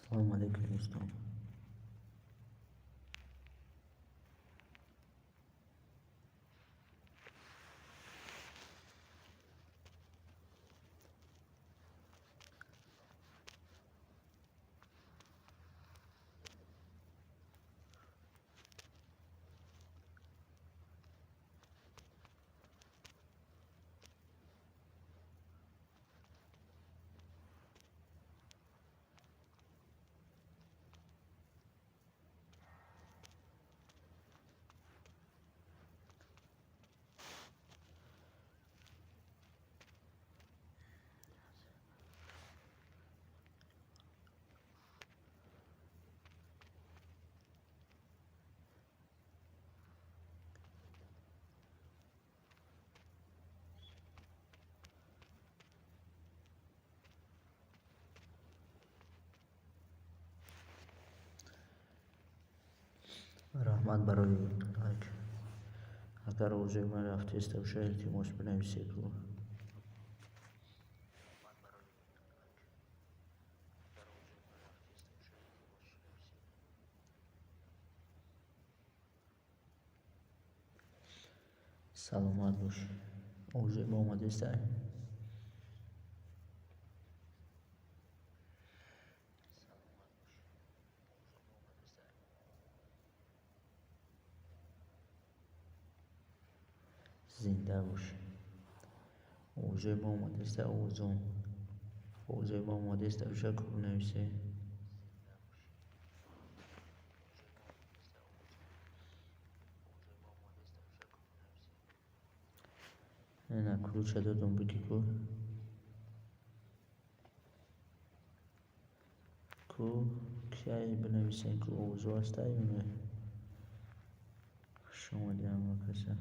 سلام علیکم دوستان. رحمت برای لایک. اگر اوضاع من رفته است و شاید التماس بنویسید رو سلامت باش. اوضاع ما آماده است. زنده باش. اوضاع ما آماده است. اوضاع ما آماده است و شاید رو بنویسید. نه کلوچه دادم بگی کو کی بنویسین که اوضاع است یا نه شما دیدم کسا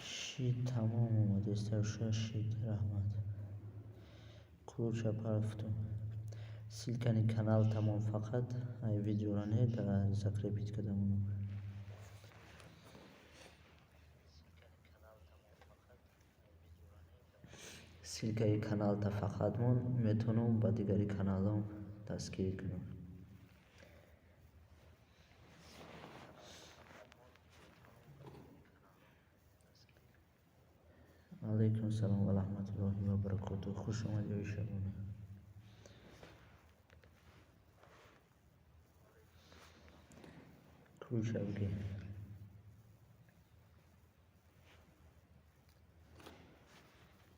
شید تمام آماده است و شاید شید رحمت کلوچه پرفتم سیلکانی کانال تمام فقط ای ویدیو را نه در زکره بیت کدامونو سیلکای کانال تا فقط من میتونم با دیگری کانالم دستگیری کنم. علیکم سلام و رحمت الله و برکاته. خوش آمدید شبانه. کلوچه بگی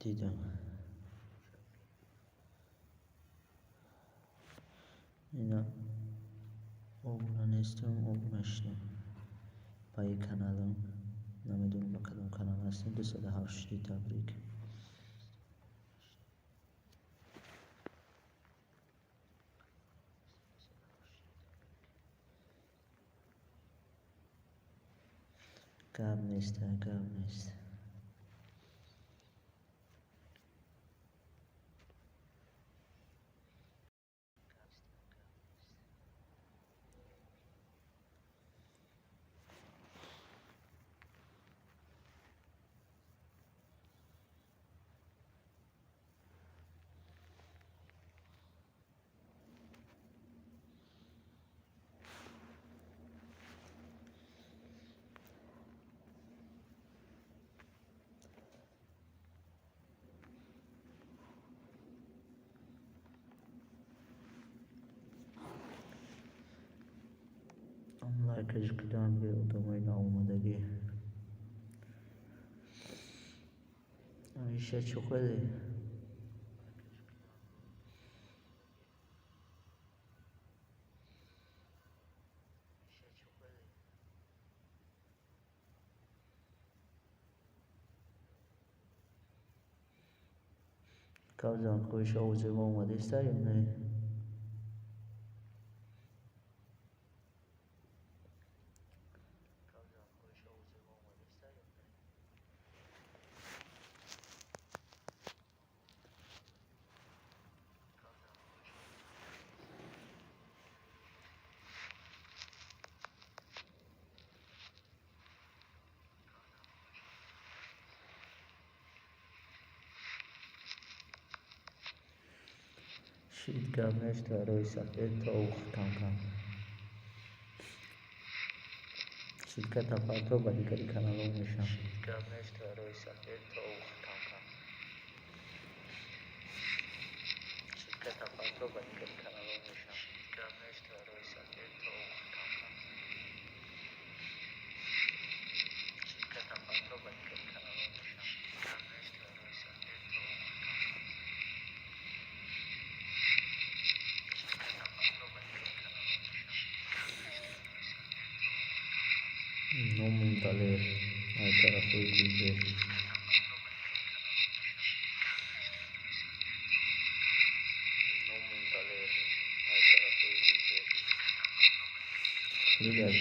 دیدم اینا آبونه نیستم آبونه شدم با یک کانالم نمیدونم با کدام کانال هستیم 208 تبریک گرم نیست گرم نیست لایکش کدام به ادامه ناآمدگی همیشه چقدر کاوزان کویش اوزه ما اومده است یا نه؟ شید گرمش تا روی سفید تا اوخ کم کم. شرکت افراد رو با دیگری کانال میشم. شید گرمش تا روی سفید تا اوخ کم کم. شرکت افراد رو با دیگری کانال میشم. شید گرمش تا روی سفید تا اوخ کم کم. شرکت افراد رو با دیگری کانال میشم. شید گرمش تا روی سفید تا اوخ کم کم. نوم دلیر از طرف گلبه دیگر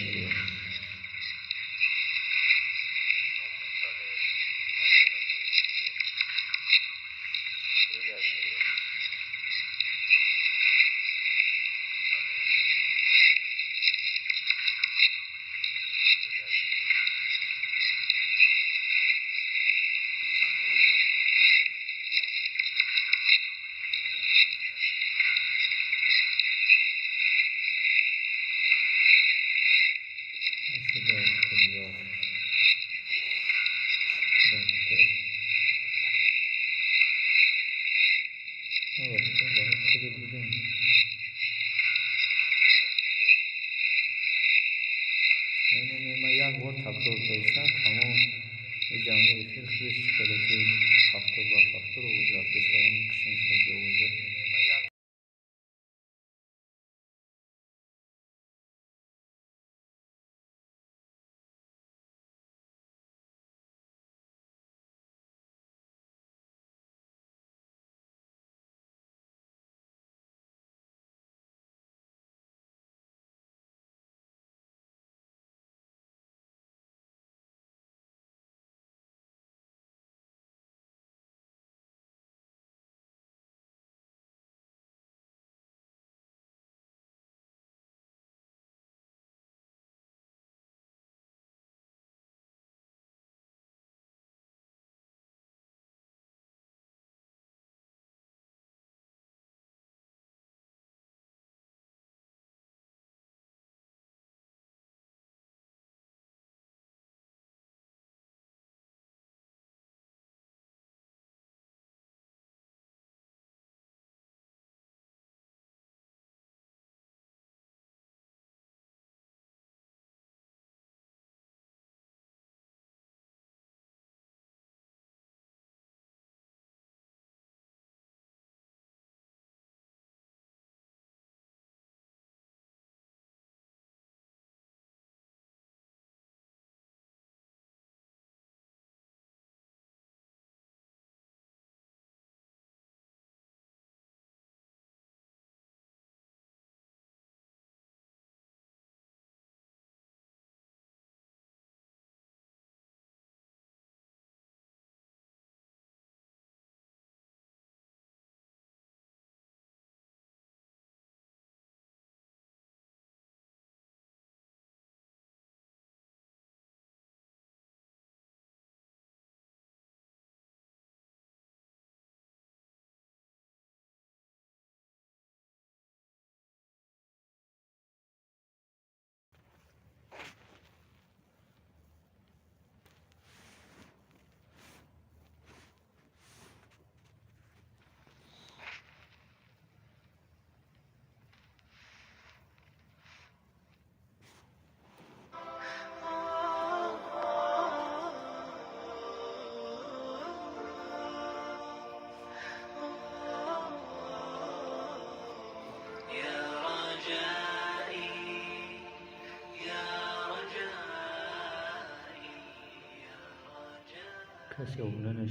Kasi abone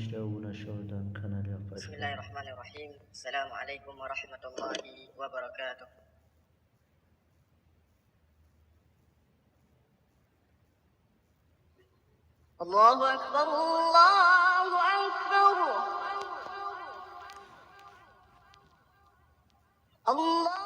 olmadan kanali yapar. Bismillahirrahmanirrahim. Assalamualaikum warahmatullahi wabarakatuh. Allahu akbar, Allahu akbar. Allah